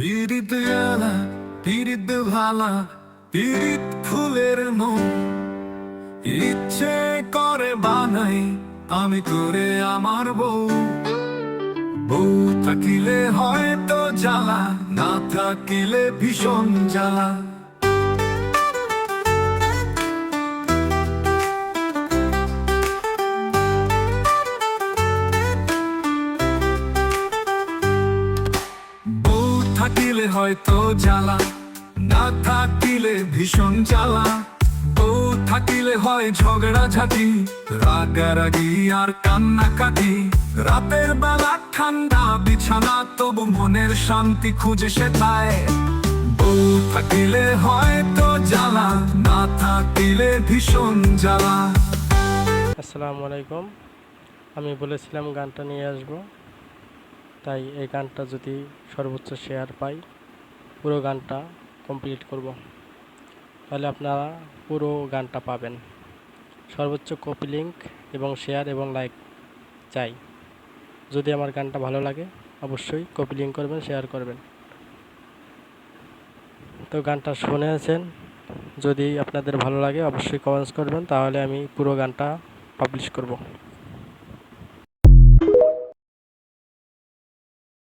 পীড়িত আলা পীড়িত ভালা পীড়িত ফুলের মন ইচ্ছে করে বানাই আমি করে আমার বউ। বউ থাকিলে হয়তো জ্বালা, না থাকিলে ভীষণ জ্বালা। বউ থাকিলে হয়তো জ্বালা, না থাকিলে ভীষণ জ্বালা। বউ থাকিলে হয় ঝগড়া ঝাঁটি, রাগারাগি আর কান্নাকাটি। রাতের বেলা ঠান্ডা বিছানা, তবু মনের শান্তি খুঁজে সে পায়। বউ থাকিলে হয়তো জ্বালা, না থাকিলে ভীষণ জ্বালা। আসসালামু আলাইকুম। আমি বলেছিলাম গানটা নিয়ে আসব, তাই এই গানটা যদি সর্বোচ্চ শেয়ার পাই পুরো গানটা কমপ্লিট করব, তাহলে আপনারা পুরো গানটা পাবেন। সর্বোচ্চ কপি লিঙ্ক এবং শেয়ার এবং লাইক চাই। যদি আমার গানটা ভালো লাগে অবশ্যই কপি লিঙ্ক করবেন, শেয়ার করবেন। তো গানটা শুনেছেন, যদি আপনাদের ভালো লাগে অবশ্যই কমেন্টস করবেন, তাহলে আমি পুরো গানটা পাবলিশ করব।